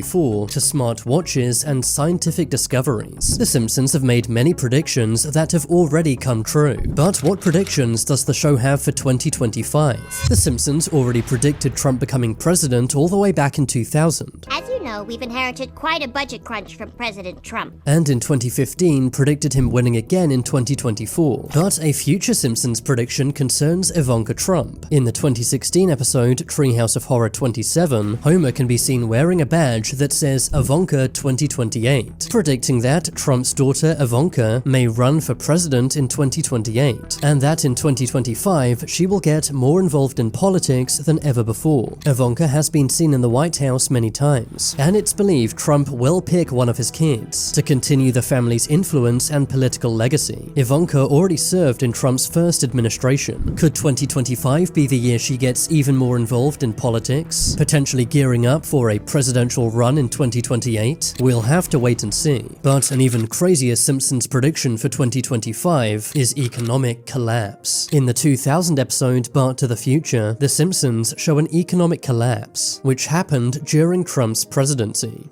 to smart watches and scientific discoveries. The Simpsons have made many predictions that have already come true. But what predictions does the show have for 2025? The Simpsons already predicted Trump becoming president all the way back in 2000. As you know, we've inherited quite a budget crunch from President Trump. And in 2015 predicted him winning again in 2024. But a future Simpsons prediction concerns Ivanka Trump. In the 2016 episode Treehouse of Horror 27, Homer can be seen wearing a badge that says Ivanka 2028, predicting that Trump's daughter Ivanka may run for president in 2028, and that in 2025 she will get more involved in politics than ever before. Ivanka has been seen in the White House many times, and it's believed Trump will pick one of his kids to continue the family's influence and political legacy. Ivanka already served in Trump's first administration. Could 2025 be the year she gets even more involved in politics, potentially gearing up for a presidential run in 2028? We'll have to wait and see. But an even crazier Simpsons prediction for 2025 is economic collapse. In the 2000 episode Bart to the Future, The Simpsons show an economic collapse, which happened during Trump's presidency.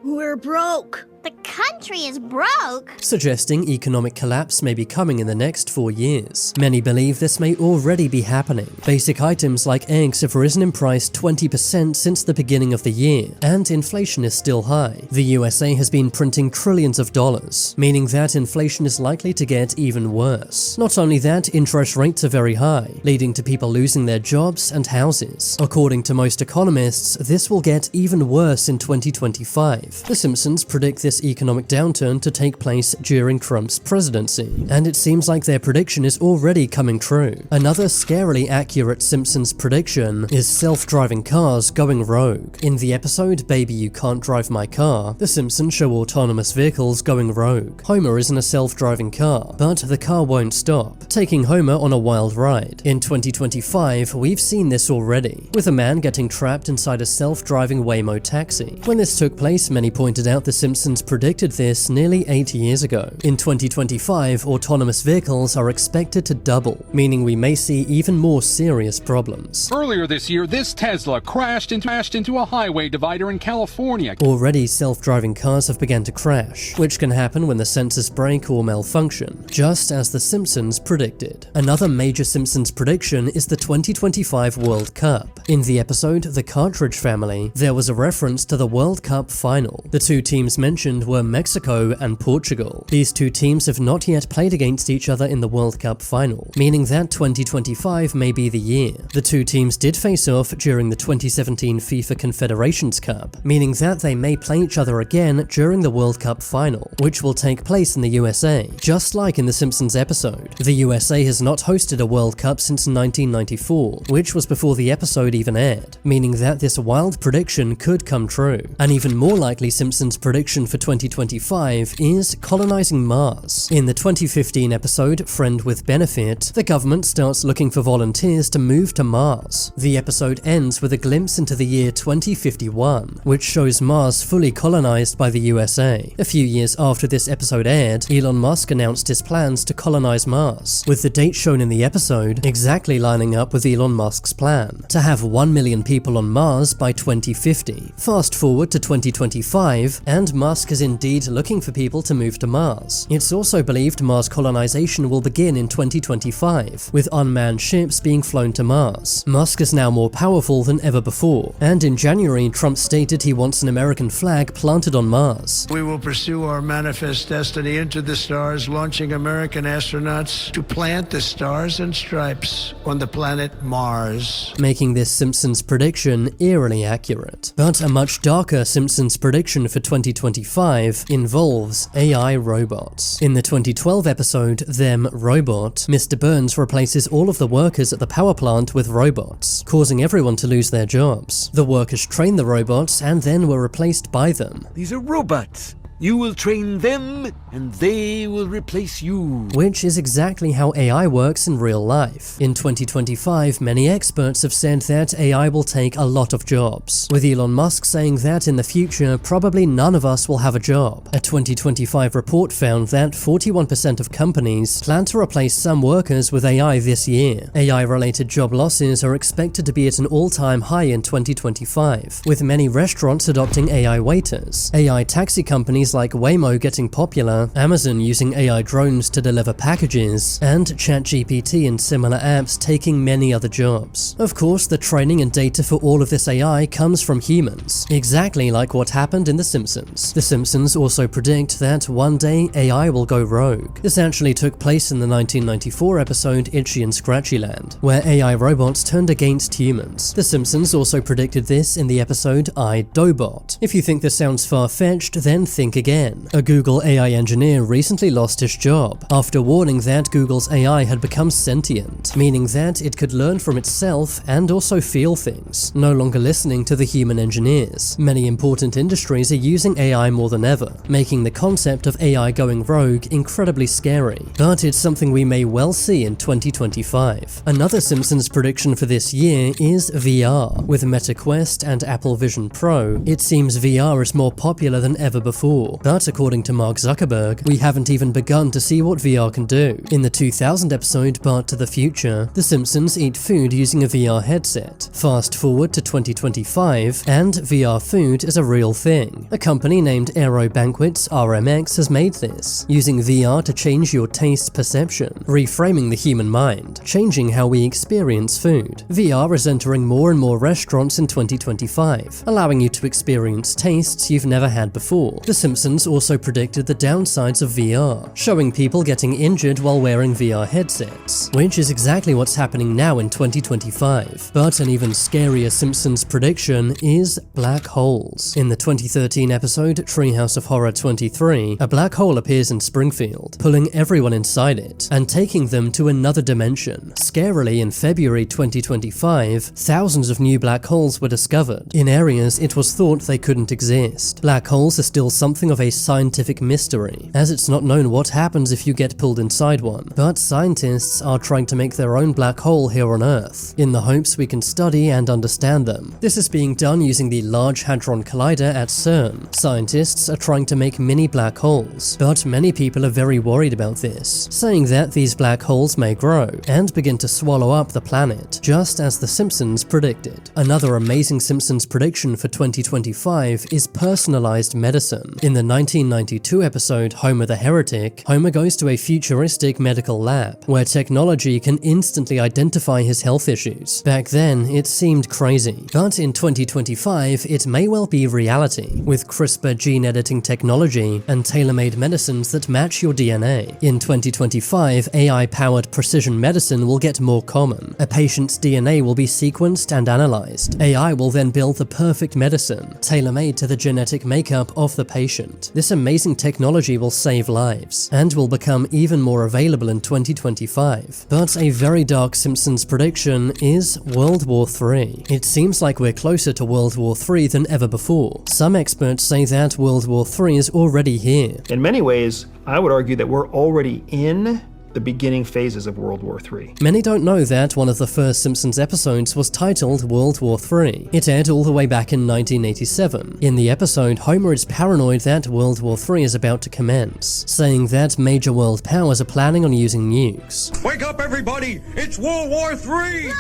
We're broke. The country is broke? Suggesting economic collapse may be coming in the next 4 years. Many believe this may already be happening. Basic items like eggs have risen in price 20% since the beginning of the year, and inflation is still high. The USA has been printing trillions of dollars, meaning that inflation is likely to get even worse. Not only that, interest rates are very high, leading to people losing their jobs and houses. According to most economists, this will get even worse in 2025. The Simpsons predict this economic downturn to take place during Trump's presidency, and it seems like their prediction is already coming true. Another scarily accurate Simpsons prediction is self-driving cars going rogue. In the episode Baby You Can't Drive My Car, the Simpsons show autonomous vehicles going rogue. Homer is in a self-driving car, but the car won't stop, taking Homer on a wild ride. In 2025, we've seen this already, with a man getting trapped inside a self-driving Waymo taxi. When this took place, many pointed out the Simpsons predicted this nearly 8 years ago. In 2025, autonomous vehicles are expected to double, meaning we may see even more serious problems. Earlier this year, this Tesla crashed into a highway divider in California. Already, self-driving cars have begun to crash, which can happen when the sensors break or malfunction, just as The Simpsons predicted. Another major Simpsons prediction is the 2025 World Cup. In the episode The Cartridge Family, there was a reference to the World Cup final. The two teams mentioned were Mexico and Portugal. These two teams have not yet played against each other in the World Cup final, meaning that 2025 may be the year. The two teams did face off during the 2017 FIFA Confederations Cup, meaning that they may play each other again during the World Cup final, which will take place in the USA. Just like in the Simpsons episode, the USA has not hosted a World Cup since 1994, which was before the episode even aired, meaning that this wild prediction could come true. An even more likely Simpsons prediction for 2025 is colonizing Mars. In the 2015 episode Friend with Benefit, the government starts looking for volunteers to move to Mars. The episode ends with a glimpse into the year 2051, which shows Mars fully colonized by the USA. A few years after this episode aired, Elon Musk announced his plans to colonize Mars, with the date shown in the episode exactly lining up with Elon Musk's plan, to have 1 million people on Mars by 2050. Fast forward to 2025, and Musk is indeed looking for people to move to Mars. It's also believed Mars colonization will begin in 2025, with unmanned ships being flown to Mars. Musk is now more powerful than ever before, and in January, Trump stated he wants an American flag planted on Mars. We will pursue our manifest destiny into the stars, launching American astronauts to plant the stars and stripes on the planet Mars. Making this Simpsons prediction eerily accurate. But a much darker Simpsons prediction for 2025 involves AI robots. In the 2012 episode Them Robot, Mr. Burns replaces all of the workers at the power plant with robots, causing everyone to lose their jobs. The workers train the robots and then were replaced by them. These are robots. You will train them, and they will replace you. Which is exactly how AI works in real life. In 2025, many experts have said that AI will take a lot of jobs, with Elon Musk saying that in the future, probably none of us will have a job. A 2025 report found that 41% of companies plan to replace some workers with AI this year. AI-related job losses are expected to be at an all-time high in 2025, with many restaurants adopting AI waiters, AI taxi companies like Waymo getting popular, Amazon using AI drones to deliver packages, and ChatGPT and similar apps taking many other jobs. Of course, the training and data for all of this AI comes from humans, exactly like what happened in The Simpsons. The Simpsons also predict that one day AI will go rogue. This actually took place in the 1994 episode Itchy and Scratchy Land, where AI robots turned against humans. The Simpsons also predicted this in the episode I, Dobot. If you think this sounds far-fetched, then think again. A Google AI engineer recently lost his job after warning that Google's AI had become sentient, meaning that it could learn from itself and also feel things, no longer listening to the human engineers. Many important industries are using AI more than ever, making the concept of AI going rogue incredibly scary, but it's something we may well see in 2025. Another Simpsons prediction for this year is VR. With Meta Quest and Apple Vision Pro, it seems VR is more popular than ever before. But according to Mark Zuckerberg, we haven't even begun to see what VR can do. In the 2000 episode But to the Future, the Simpsons eat food using a VR headset. Fast forward to 2025, and VR food is a real thing. A company named Aero Banquets RMX has made this, using VR to change your taste perception, reframing the human mind, changing how we experience food. VR is entering more and more restaurants in 2025, allowing you to experience tastes you've never had before. The Simpsons also predicted the downsides of VR, showing people getting injured while wearing VR headsets, which is exactly what's happening now in 2025. But an even scarier Simpsons prediction is black holes. In the 2013 episode Treehouse of Horror 23, a black hole appears in Springfield, pulling everyone inside it and taking them to another dimension. Scarily, in February 2025, thousands of new black holes were discovered in areas it was thought they couldn't exist. Black holes are still something of a scientific mystery, as it's not known what happens if you get pulled inside one, but scientists are trying to make their own black hole here on Earth, in the hopes we can study and understand them. This is being done using the Large Hadron Collider at CERN. Scientists are trying to make mini black holes, but many people are very worried about this, saying that these black holes may grow and begin to swallow up the planet, just as The Simpsons predicted. Another amazing Simpsons prediction for 2025 is personalized medicine. In the 1992 episode Homer the Heretic, Homer goes to a futuristic medical lab, where technology can instantly identify his health issues. Back then, it seemed crazy, but in 2025, it may well be reality, with CRISPR gene editing technology and tailor-made medicines that match your DNA. In 2025, AI-powered precision medicine will get more common. A patient's DNA will be sequenced and analyzed. AI will then build the perfect medicine, tailor-made to the genetic makeup of the patient. This amazing technology will save lives, and will become even more available in 2025. But a very dark Simpsons prediction is World War III. It seems like we're closer to World War III than ever before. Some experts say that World War III is already here. In many ways, I would argue that we're already in the beginning phases of World War III. Many don't know that one of the first Simpsons episodes was titled World War III. It aired all the way back in 1987. In the episode, Homer is paranoid that World War III is about to commence, saying that major world powers are planning on using nukes. Wake up, everybody! It's World War III!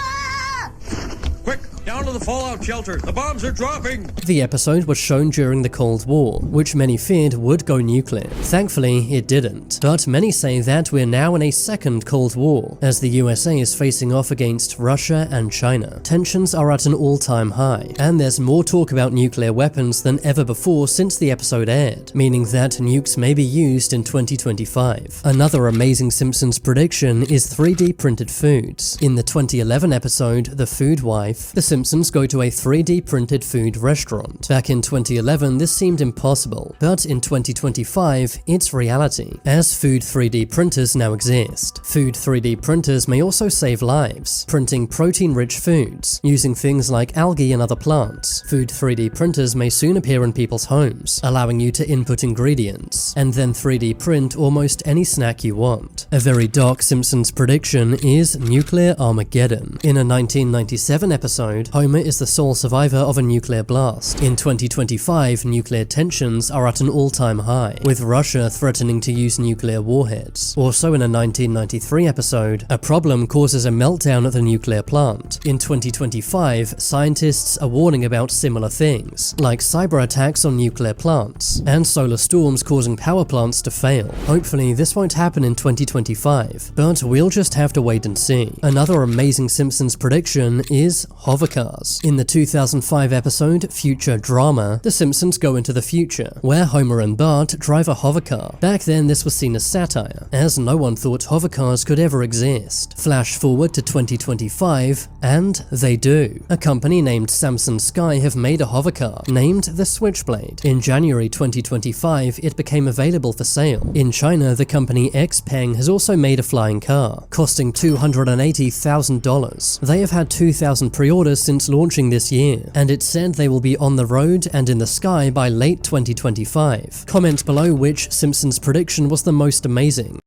Quick, down to the fallout shelter. The bombs are dropping! The episode was shown during the Cold War, which many feared would go nuclear. Thankfully, it didn't. But many say that we're now in a second Cold War, as the USA is facing off against Russia and China. Tensions are at an all-time high, and there's more talk about nuclear weapons than ever before since the episode aired, meaning that nukes may be used in 2025. Another amazing Simpsons prediction is 3D printed foods. In the 2011 episode The Food Wife, the Simpsons Simpsons go to a 3D printed food restaurant. Back in 2011, this seemed impossible, but in 2025, it's reality, as food 3D printers now exist. Food 3D printers may also save lives, printing protein-rich foods, using things like algae and other plants. Food 3D printers may soon appear in people's homes, allowing you to input ingredients, and then 3D print almost any snack you want. A very dark Simpsons prediction is nuclear Armageddon. In a 1997 episode, Homer is the sole survivor of a nuclear blast. In 2025, nuclear tensions are at an all-time high, with Russia threatening to use nuclear warheads. Also in a 1993 episode, a problem causes a meltdown at the nuclear plant. In 2025, scientists are warning about similar things, like cyber attacks on nuclear plants, and solar storms causing power plants to fail. Hopefully this won't happen in 2025, but we'll just have to wait and see. Another amazing Simpsons prediction is hovercars. In the 2005 episode Future Drama, the Simpsons go into the future, where Homer and Bart drive a hovercar. Back then this was seen as satire, as no one thought hovercars could ever exist. Flash forward to 2025, and they do. A company named Samsung Sky have made a hovercar, named the Switchblade. In January 2025, it became available for sale. In China, the company Xpeng has also made a flying car, costing $280,000. They have had 2,000 pre-orders since launching this year, and it's said they will be on the road and in the sky by late 2025. Comment below which Simpsons prediction was the most amazing.